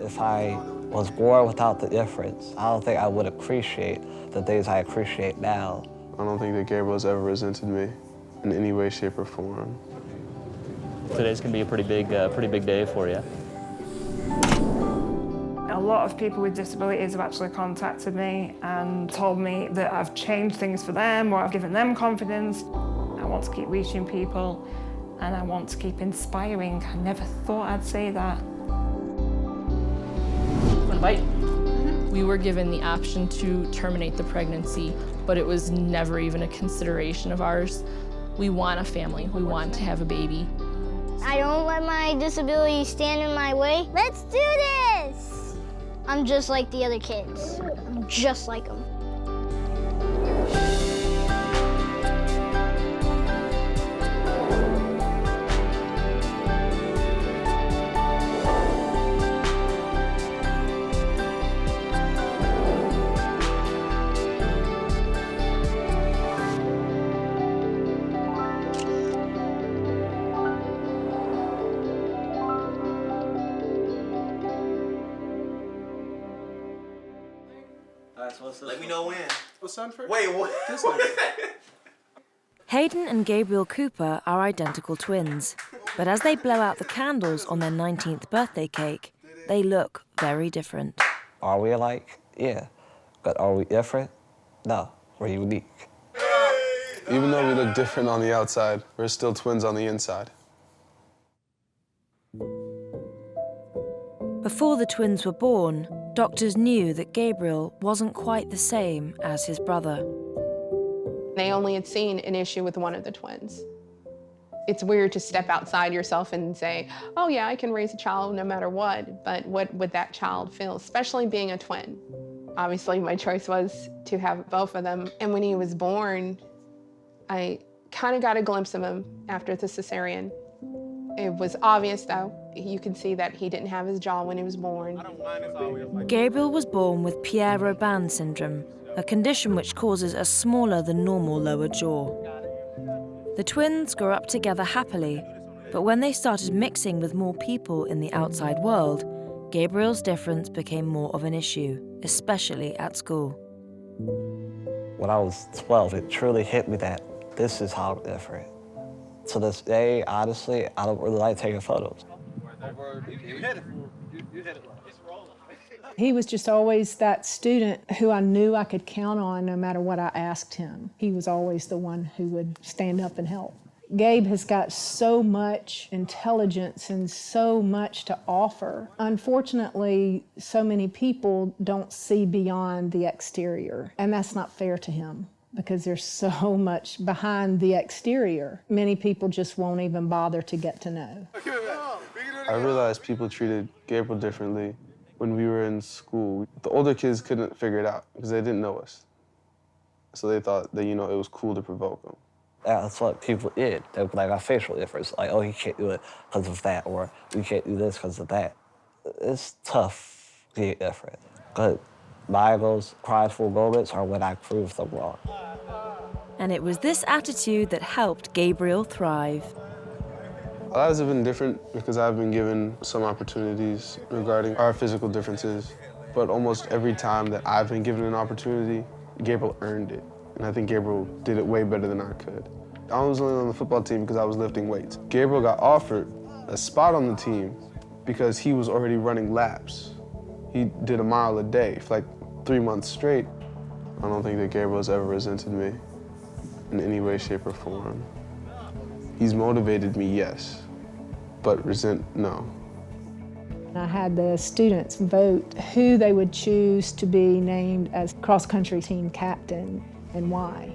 If I was born without the difference, I don't think I would appreciate the things I appreciate now. I don't think that Gabriel's ever resented me in any way, shape, or form. Today's gonna be a pretty big day for you. A lot of people with disabilities have actually contacted me and told me that I've changed things for them or I've given them confidence. I want to keep reaching people and I want to keep inspiring. I never thought I'd say that. Want a bite? We were given the option to terminate the pregnancy, but it was never even a consideration of ours. We want a family. We want to have a baby. I don't let my disability stand in my way. Let's do this! I'm just like the other kids. I'm just like them. Let me know when. What's on first? Wait, what? Hayden and Gabriel Cooper are identical twins, but as they blow out the candles on their 19th birthday cake, they look very different. Are we alike? Yeah. But are we different? No, we're unique. Even though we look different on the outside, we're still twins on the inside. Before the twins were born, doctors knew that Gabriel wasn't quite the same as his brother. They only had seen an issue with one of the twins. It's weird to step outside yourself and say, oh yeah, I can raise a child no matter what, but what would that child feel, especially being a twin? Obviously, my choice was to have both of them. And when he was born, I kind of got a glimpse of him after the cesarean. It was obvious, though. You can see that he didn't have his jaw when he was born. Gabriel was born with Pierre-Robin syndrome, a condition which causes a smaller than normal lower jaw. The twins grew up together happily, but when they started mixing with more people in the outside world, Gabriel's difference became more of an issue, especially at school. When I was 12, it truly hit me that this is how I'm different. To this day, honestly, I don't really like taking photos. He was just always that student who I knew I could count on no matter what I asked him. He was always the one who would stand up and help. Gabe has got so much intelligence and so much to offer. Unfortunately, so many people don't see beyond the exterior, and that's not fair to him because there's so much behind the exterior. Many people just won't even bother to get to know. I realized people treated Gabriel differently when we were in school. The older kids couldn't figure it out because they didn't know us. So they thought that, it was cool to provoke them. That's what people did. They would like a facial difference, like, oh, he can't do it because of that, or we can't do this because of that. It's tough to get different. But those prideful moments are when I prove them wrong. And it was this attitude that helped Gabriel thrive. Our lives have been different because I've been given some opportunities regarding our physical differences, but almost every time that I've been given an opportunity, Gabriel earned it. And I think Gabriel did it way better than I could. I was only on the football team because I was lifting weights. Gabriel got offered a spot on the team because he was already running laps. He did a mile a day for like 3 months straight. I don't think that Gabriel's ever resented me in any way, shape, or form. He's motivated me, yes, but no. I had the students vote who they would choose to be named as cross-country team captain and why.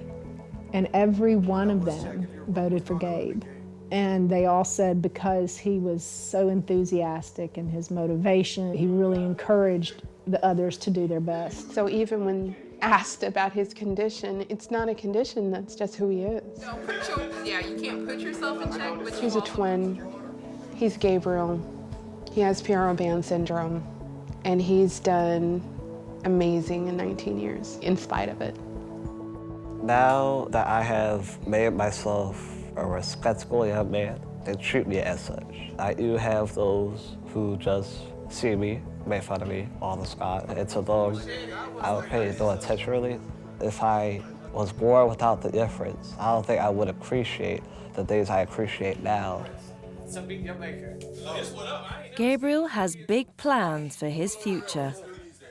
And every one of them voted for Gabe. And they all said because he was so enthusiastic and his motivation, he really encouraged the others to do their best. So even when asked about his condition, it's not a condition, that's just who he is. You can't put yourself in check. But He's a twin. He's Gabriel. He has Pierre-Robin syndrome, and he's done amazing in 19 years, in spite of it. Now that I have made myself a respectable young man, they treat me as such. I do have those who just see me made fun of me all the time. And to those, I would pay no attention really. If I was born without the difference, I don't think I would appreciate the things I appreciate now. Gabriel has big plans for his future.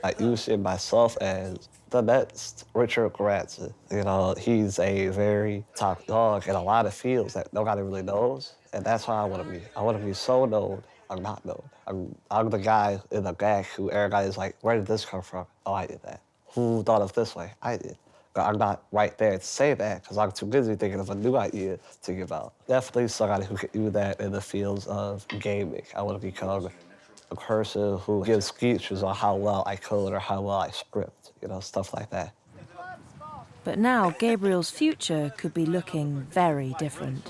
I use myself as the next Richard Branson. You know, he's a very top dog in a lot of fields that nobody really knows, and that's how I want to be. I want to be so known, I'm not known. I'm the guy in the back who everybody's like, where did this come from? Oh, I did that. Who thought of this way? I did. But I'm not right there to say that because I'm too busy thinking of a new idea to give out. Definitely somebody who can do that in the fields of gaming. I want to become a person who gives speeches on how well I code or how well I script, you know, stuff like that. But now Gabriel's future could be looking very different.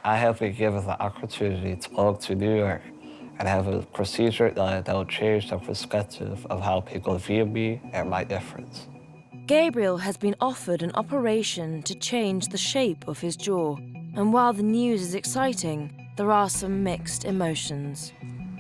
I have been given the opportunity to go to New York and have a procedure done that will change the perspective of how people view me and my difference. Gabriel has been offered an operation to change the shape of his jaw. And while the news is exciting, there are some mixed emotions.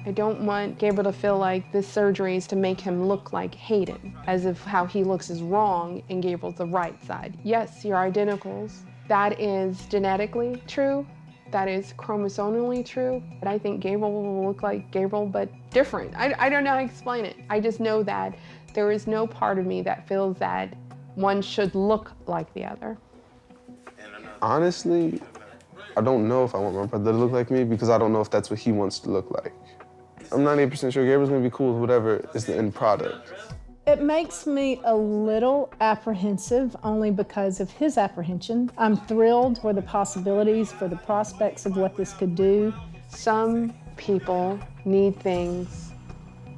I don't want Gabriel to feel like this surgery is to make him look like Hayden, as if how he looks is wrong and Gabriel's the right side. Yes, you're identicals. That is genetically true. That is chromosomally true. But I think Gabriel will look like Gabriel, but different. I don't know how to explain it. I just know that there is no part of me that feels that one should look like the other. Honestly, I don't know if I want my brother to look like me because I don't know if that's what he wants to look like. I'm 98% sure Gabriel's gonna be cool with whatever is the end product. It makes me a little apprehensive only because of his apprehension. I'm thrilled for the possibilities, for the prospects of what this could do. Some people need things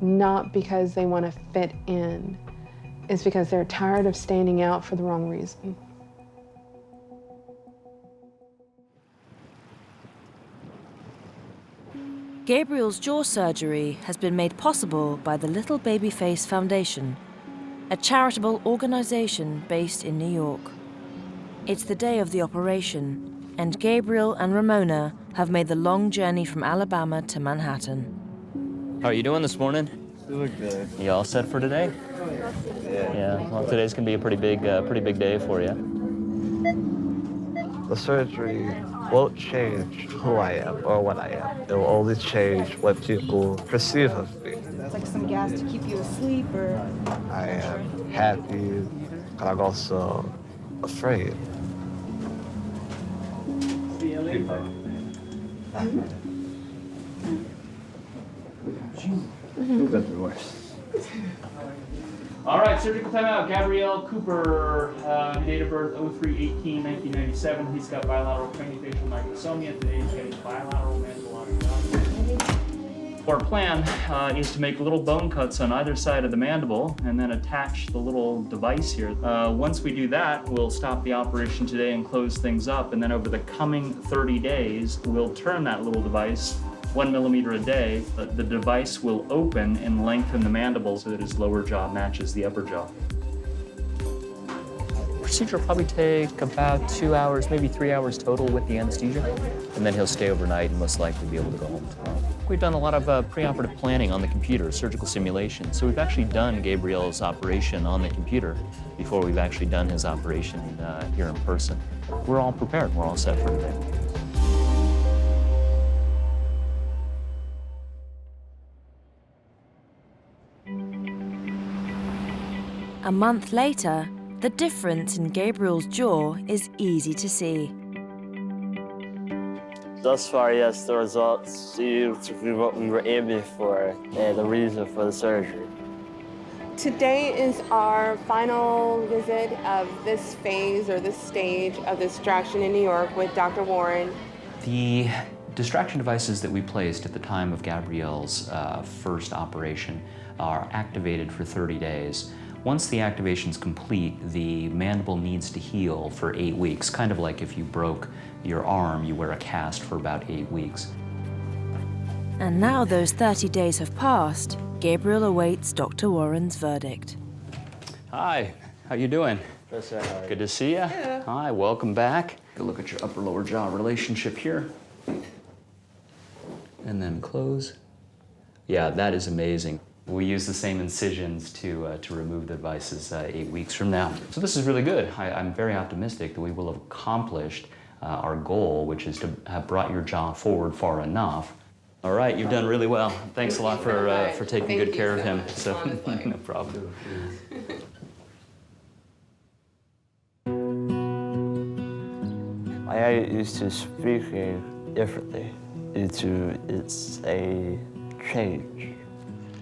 not because they want to fit in. It's because they're tired of standing out for the wrong reason. Gabriel's jaw surgery has been made possible by the Little Babyface Foundation, a charitable organization based in New York. It's the day of the operation, and Gabriel and Ramona have made the long journey from Alabama to Manhattan. How are you doing this morning? You look good. You all set for today? Yeah. Well, today's gonna be a pretty big day for you. The surgery won't change who I am or what I am. It will only change what people perceive of me. It's like some gas to keep you asleep, or? I am happy, but I'm also afraid. Who got the worst? All right, surgical timeout. Gabrielle Cooper, date of birth 03/18/1997. He's got bilateral craniofacial microsomia. Today he's getting bilateral mandibular osteotomy. Our plan is to make little bone cuts on either side of the mandible and then attach the little device here. Once we do that, we'll stop the operation today and close things up. And then over the coming 30 days, we'll turn that little device 1 millimeter a day. The device will open and lengthen the mandible so that his lower jaw matches the upper jaw. Procedure will probably take about 2 hours, maybe 3 hours total with the anesthesia. And then he'll stay overnight and most likely be able to go home tomorrow. We've done a lot of preoperative planning on the computer, surgical simulation. So we've actually done Gabriel's operation on the computer before we've actually done his operation here in person. We're all prepared. We're all set for today. A month later, the difference in Gabriel's jaw is easy to see. Thus far, yes, the results seem to be what we were aiming for and the reason for the surgery. Today is our final visit of this phase or this stage of this distraction in New York with Dr. Warren. The distraction devices that we placed at the time of Gabrielle's first operation are activated for 30 days. Once the activation's complete, the mandible needs to heal for 8 weeks, kind of like if you broke your arm, you wear a cast for about 8 weeks. And now those 30 days have passed, Gabriel awaits Dr. Warren's verdict. Hi, how you doing? Good to see you. Yeah. Hi, welcome back. Good look at your upper-lower jaw relationship here. And then close, Yeah, that is amazing. We use the same incisions to remove the devices 8 weeks from now. So this is really good. I'm very optimistic that we will have accomplished our goal, which is to have brought your jaw forward far enough. All right, you've done really well. Thanks a lot for taking good care of him. So, no problem. I used to speaking differently it's a change.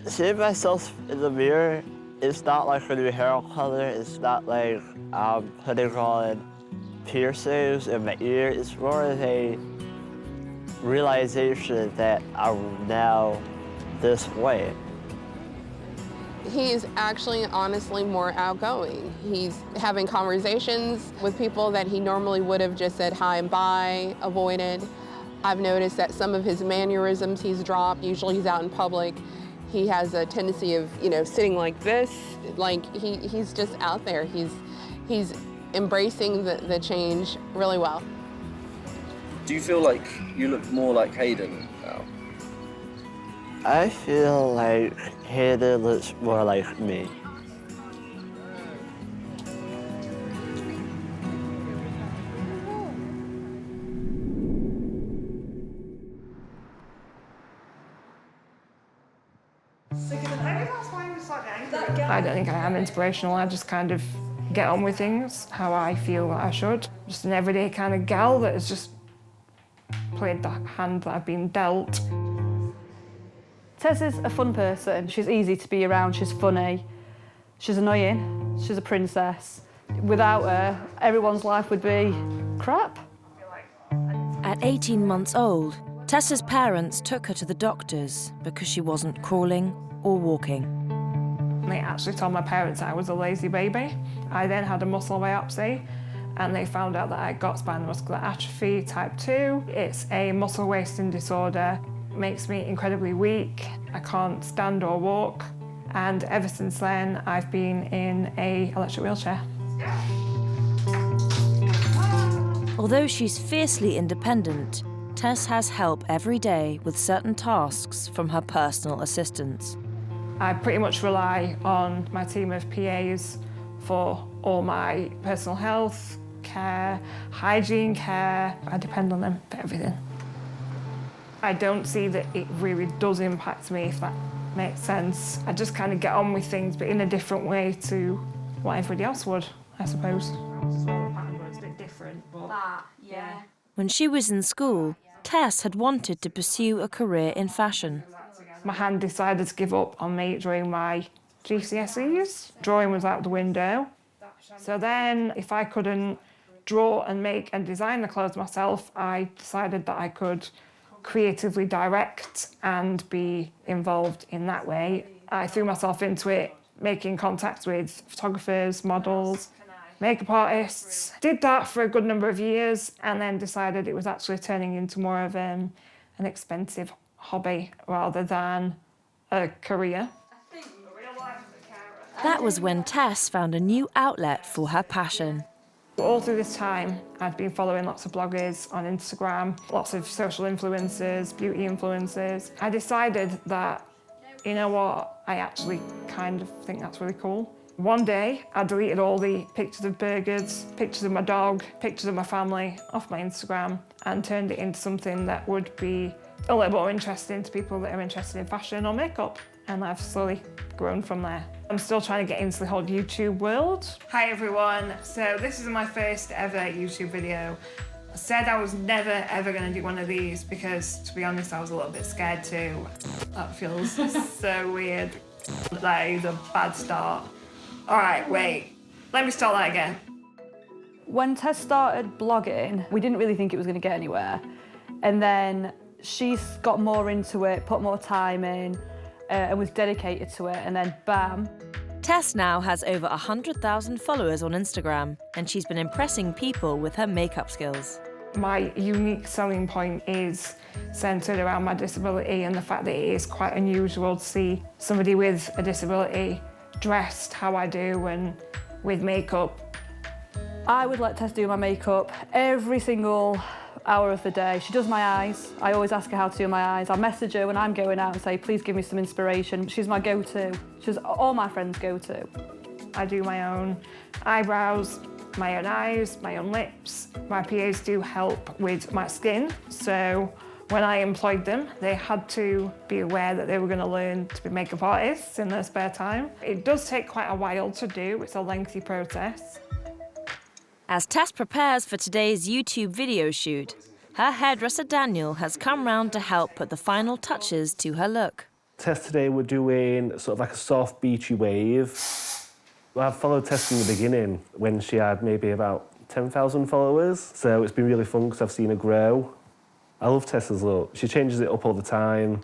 Seeing myself in the mirror, it's not like a new hair color, it's not like I'm putting on piercings in my ear, it's more of a realization that I'm now this way. He's actually honestly more outgoing. He's having conversations with people that he normally would have just said hi and bye, avoided. I've noticed that some of his mannerisms he's dropped. Usually he's out in public. He has a tendency of, sitting like this. Like he's just out there. He's embracing the change really well. Do you feel like you look more like Hayden now? I feel like Hayden looks more like me. I don't think I am inspirational. I just kind of get on with things how I feel that I should. Just an everyday kind of gal that has just played the hand that I've been dealt. Tess is a fun person. She's easy to be around, she's funny, she's annoying, she's a princess. Without her, everyone's life would be crap. At 18 months old, Tessa's parents took her to the doctors because she wasn't crawling or walking. They actually told my parents I was a lazy baby. I then had a muscle biopsy and they found out that I got spinal muscular atrophy type 2. It's a muscle wasting disorder. It makes me incredibly weak. I can't stand or walk. And ever since then, I've been in an electric wheelchair. Although she's fiercely independent, Tess has help every day with certain tasks from her personal assistants. I pretty much rely on my team of PAs for all my personal health care, hygiene care. I depend on them for everything. I don't see that it really does impact me, if that makes sense. I just kind of get on with things, but in a different way to what everybody else would, I suppose. It's a bit different, but yeah. When she was in school, Tess had wanted to pursue a career in fashion. My hand decided to give up on me during my GCSEs. Drawing was out the window. So then, if I couldn't draw and make and design the clothes myself, I decided that I could creatively direct and be involved in that way. I threw myself into it, making contacts with photographers, models, makeup artists. Did that for a good number of years and then decided it was actually turning into more of an expensive hobby rather than a career. That was when Tess found a new outlet for her passion. All through this time, I'd been following lots of bloggers on Instagram, lots of social influencers, beauty influencers. I decided that, you know what, I actually kind of think that's really cool. One day, I deleted all the pictures of burgers, pictures of my dog, pictures of my family off my Instagram and turned it into something that would be a little more interesting to people that are interested in fashion or makeup. And I've slowly grown from there. I'm still trying to get into the whole YouTube world. Hi everyone, so this is my first ever YouTube video. I said I was never ever going to do one of these because, to be honest, I was a little bit scared too. That feels so weird. That is a bad start. All right, wait, let me start that again. When Tess started blogging, we didn't really think it was going to get anywhere. And then she's got more into it, put more time in, and was dedicated to it, and then bam. Tess now has over 100,000 followers on Instagram, and she's been impressing people with her makeup skills. My unique selling point is centred around my disability and the fact that it is quite unusual to see somebody with a disability dressed how I do and with makeup. I would let Tess do my makeup every single hour of the day. She does my eyes. I always ask her how to do my eyes. I message her when I'm going out and say, please give me some inspiration. She's my go-to. She's all my friends' go-to. I do my own eyebrows, my own eyes, my own lips. My PAs do help with my skin, so when I employed them, they had to be aware that they were going to learn to be makeup artists in their spare time. It does take quite a while to do. It's a lengthy process. As Tess prepares for today's YouTube video shoot, her hairdresser Daniel has come round to help put the final touches to her look. Tess, today we're doing sort of like a soft beachy wave. I've followed Tess from the beginning when she had maybe about 10,000 followers, so it's been really fun because I've seen her grow. I love Tessa's look. She changes it up all the time.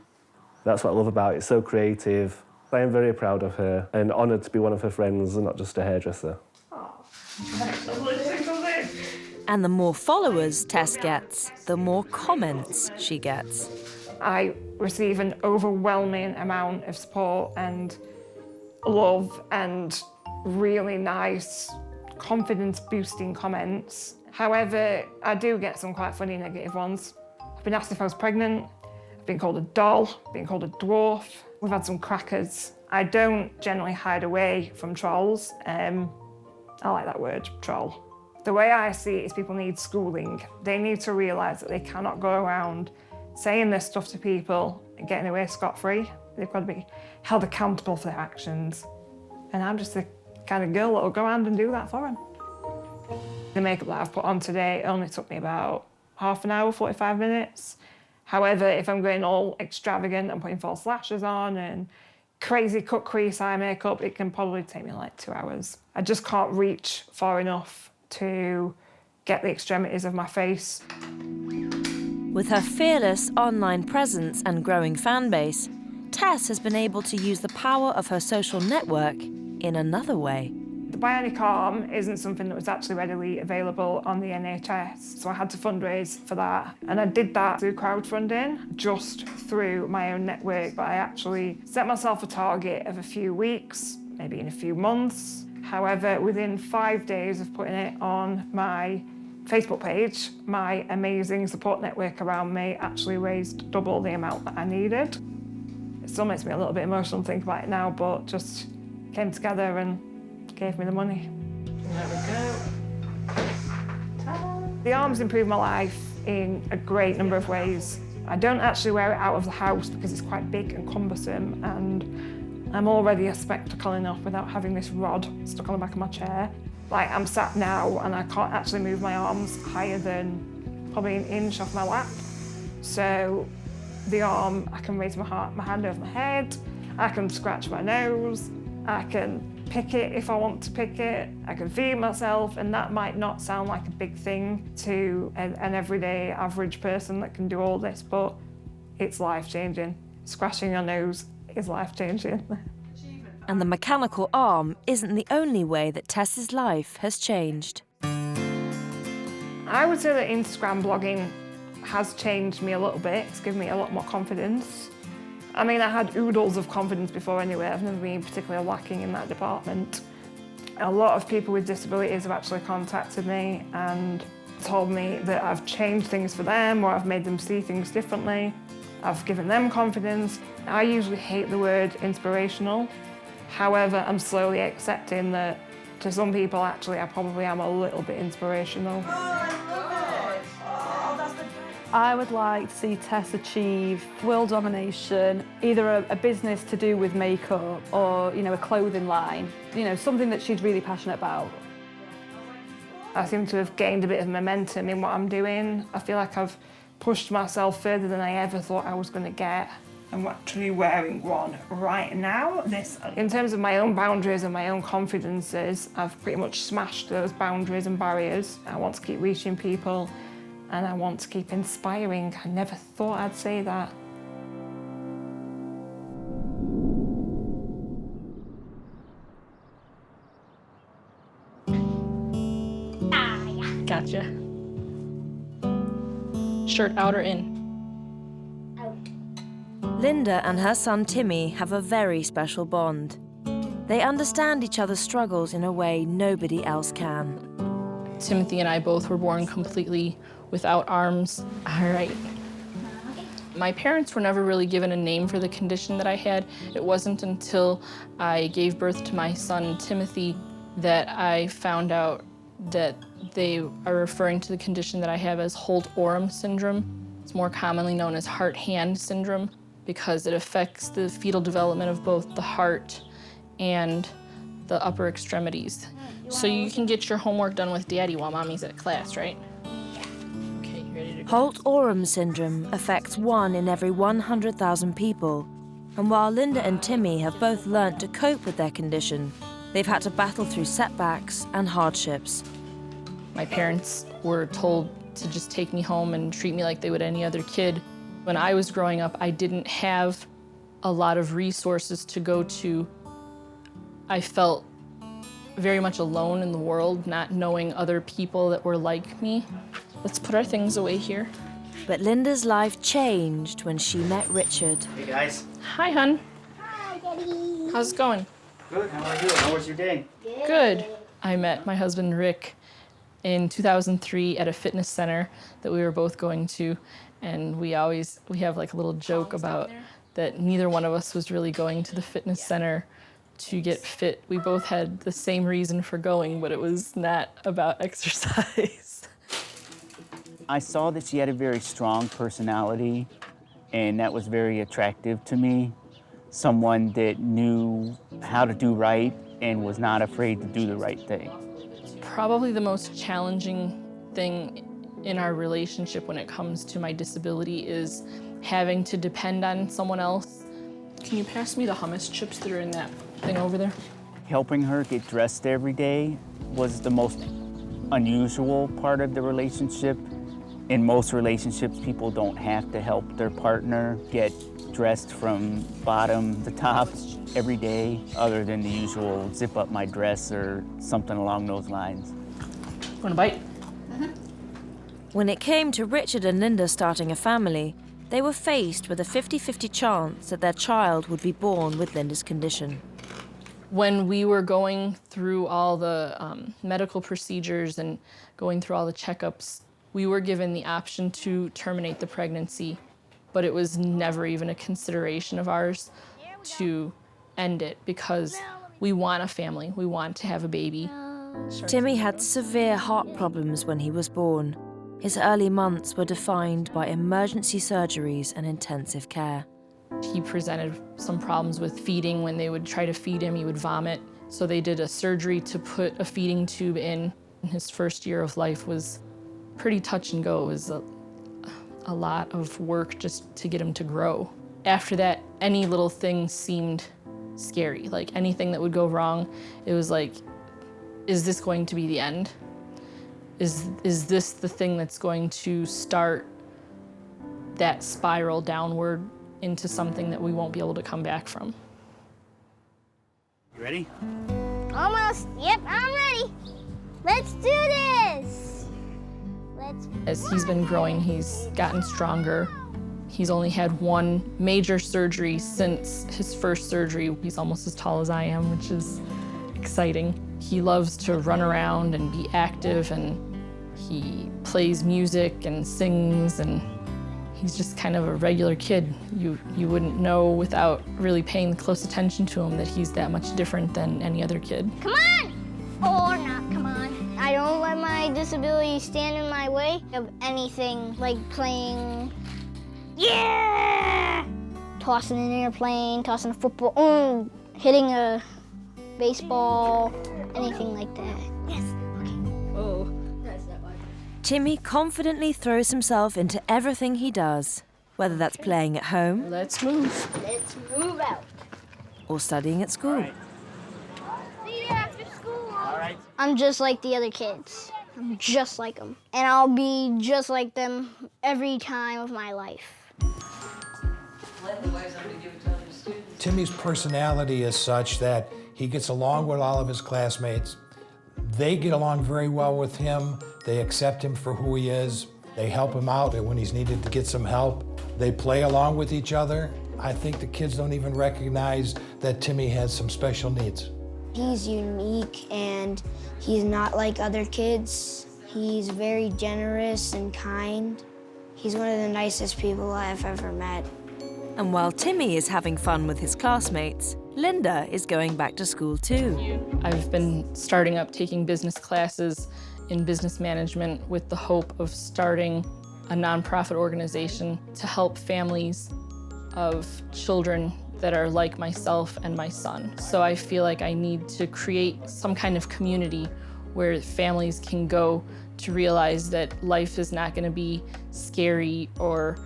That's what I love about it. It's so creative. I am very proud of her and honoured to be one of her friends and not just a hairdresser. And the more followers Tess gets, the more comments she gets. I receive an overwhelming amount of support and love and really nice, confidence-boosting comments. However, I do get some quite funny negative ones. I've been asked if I was pregnant, I've been called a doll, been called a dwarf. We've had some crackers. I don't generally hide away from trolls. I like that word, troll. The way I see it is people need schooling. They need to realise that they cannot go around saying this stuff to people and getting away scot-free. They've got to be held accountable for their actions. And I'm just the kind of girl that will go around and do that for them. The makeup that I've put on today only took me about half an hour, 45 minutes. However, if I'm going all extravagant and putting false lashes on and crazy cut crease eye makeup, it can probably take me like 2 hours. I just can't reach far enough to get the extremities of my face. With her fearless online presence and growing fan base, Tess has been able to use the power of her social network in another way. The bionic arm isn't something that was actually readily available on the NHS, so I had to fundraise for that. And I did that through crowdfunding, just through my own network, but I actually set myself a target of a few weeks, maybe in a few months. However, within 5 days of putting it on my Facebook page, my amazing support network around me actually raised double the amount that I needed. It still makes me a little bit emotional to think about it now, but just came together and gave me the money. There we go. Ta-da. The arm's improved my life in a great number of ways. I don't actually wear it out of the house because it's quite big and cumbersome, and I'm already a spectacle enough without having this rod stuck on the back of my chair. Like, I'm sat now and I can't actually move my arms higher than probably an inch off my lap. So the arm, I can raise my hand over my head, I can scratch my nose, I can pick it if I want to pick it, I can feed myself, and that might not sound like a big thing to an everyday average person that can do all this, but it's life-changing. Scratching your nose is life-changing. And the mechanical arm isn't the only way that Tess's life has changed. I would say that Instagram blogging has changed me a little bit. It's given me a lot more confidence. I mean, I had oodles of confidence before anyway. I've never been particularly lacking in that department. A lot of people with disabilities have actually contacted me and told me that I've changed things for them or I've made them see things differently. I've given them confidence. I usually hate the word inspirational. However, I'm slowly accepting that to some people, actually, I probably am a little bit inspirational. I would like to see Tess achieve world domination, either a business to do with makeup or, you know, a clothing line, you know, something that she's really passionate about. I seem to have gained a bit of momentum in what I'm doing. I feel like I've pushed myself further than I ever thought I was going to get. I'm actually wearing one right now. In terms of my own boundaries and my own confidences, I've pretty much smashed those boundaries and barriers. I want to keep reaching people and I want to keep inspiring. I never thought I'd say that. Gotcha. Shirt out or in? Linda and her son Timmy have a very special bond. They understand each other's struggles in a way nobody else can. Timothy and I both were born completely without arms. All right. My parents were never really given a name for the condition that I had. It wasn't until I gave birth to my son, Timothy, that I found out that they are referring to the condition that I have as Holt-Oram syndrome. It's more commonly known as heart-hand syndrome because it affects the fetal development of both the heart and the upper extremities. So you can get your homework done with Daddy while Mommy's at class, right? Okay, you ready to go? Holt-Oram syndrome affects 1 in every 100,000 people. And while Linda and Timmy have both learnt to cope with their condition, they've had to battle through setbacks and hardships. My parents were told to just take me home and treat me like they would any other kid. When I was growing up, I didn't have a lot of resources to go to. I felt very much alone in the world, not knowing other people that were like me. Let's put our things away here. But Linda's life changed when she met Richard. Hey guys. Hi, hun. Hi, Daddy. How's it going? Good, how are you? How was your day? Good. I met my husband, Rick, in 2003 at a fitness center that we were both going to, and we have like a little joke about that neither one of us was really going to the fitness center to get fit. We both had the same reason for going, but it was not about exercise. I saw that she had a very strong personality, and that was very attractive to me. Someone that knew how to do right and was not afraid to do the right thing. Probably the most challenging thing in our relationship when it comes to my disability is having to depend on someone else. Can you pass me the hummus chips that are in that thing over there? Helping her get dressed every day was the most unusual part of the relationship. In most relationships, people don't have to help their partner get dressed from bottom to top every day, other than the usual zip up my dress or something along those lines. Want a bite? When it came to Richard and Linda starting a family, they were faced with a 50-50 chance that their child would be born with Linda's condition. When we were going through all the medical procedures and going through all the checkups, we were given the option to terminate the pregnancy, but it was never even a consideration of ours to end it because we want a family, we want to have a baby. Timmy had severe heart problems when he was born. His early months were defined by emergency surgeries and intensive care. He presented some problems with feeding. When they would try to feed him, he would vomit. So they did a surgery to put a feeding tube in. His first year of life was pretty touch and go. It was a lot of work just to get him to grow. After that, any little thing seemed scary. Like anything that would go wrong, it was like, is this going to be the end? Is this the thing that's going to start that spiral downward into something that we won't be able to come back from? You ready? Almost. Yep, I'm ready. Let's do this. As he's been growing, he's gotten stronger. He's only had one major surgery since his first surgery. He's almost as tall as I am, which is exciting. He loves to run around and be active, and he plays music and sings, and he's just kind of a regular kid. You wouldn't know without really paying close attention to him that he's that much different than any other kid. Come on! Or not, come on. I don't let my disability stand in my way of anything like playing, yeah! Tossing an airplane, tossing a football, hitting a baseball, anything like that. Yes, okay. Oh. Timmy confidently throws himself into everything he does, whether that's playing at home. Let's move. Let's move out. Or studying at school. See you after school. All right. I'm just like the other kids. I'm just like them. And I'll be just like them every time of my life. Timmy's personality is such that he gets along with all of his classmates. They get along very well with him. They accept him for who he is. They help him out when he's needed to get some help. They play along with each other. I think the kids don't even recognize that Timmy has some special needs. He's unique and he's not like other kids. He's very generous and kind. He's one of the nicest people I've ever met. And while Timmy is having fun with his classmates, Linda is going back to school too. I've been starting up taking business classes in business management with the hope of starting a nonprofit organization to help families of children that are like myself and my son. So I feel like I need to create some kind of community where families can go to realize that life is not going to be scary or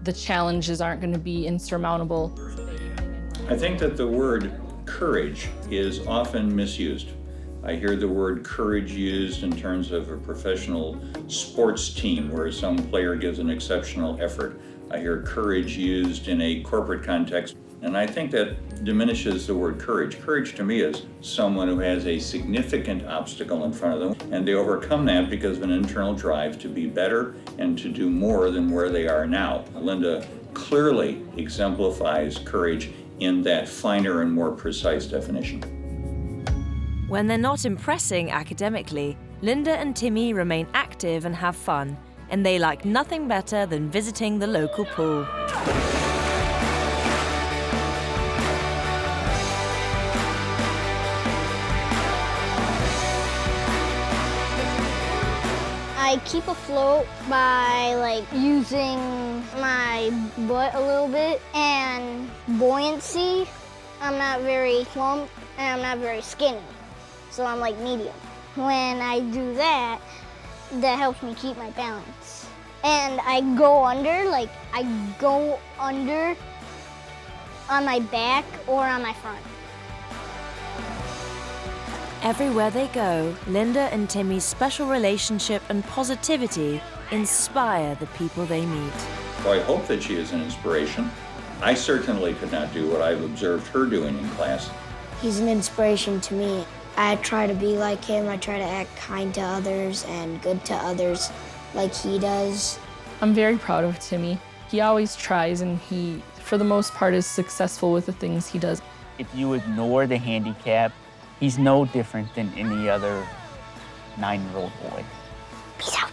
the challenges aren't going to be insurmountable. I think that the word courage is often misused. I hear the word courage used in terms of a professional sports team where some player gives an exceptional effort. I hear courage used in a corporate context, and I think that diminishes the word courage. Courage to me is someone who has a significant obstacle in front of them, and they overcome that because of an internal drive to be better and to do more than where they are now. Linda clearly exemplifies courage in that finer and more precise definition. When they're not impressing academically, Linda and Timmy remain active and have fun, and they like nothing better than visiting the local pool. I keep afloat by using my butt a little bit, and buoyancy. I'm not very plump and I'm not very skinny, so I'm medium. When I do that, that helps me keep my balance. And I go under on my back or on my front. Everywhere they go, Linda and Timmy's special relationship and positivity inspire the people they meet. So I hope that she is an inspiration. I certainly could not do what I've observed her doing in class. He's an inspiration to me. I try to be like him. I try to act kind to others and good to others like he does. I'm very proud of Timmy. He always tries, and he, for the most part, is successful with the things he does. If you ignore the handicap, he's no different than any other 9-year-old boy. Peace out.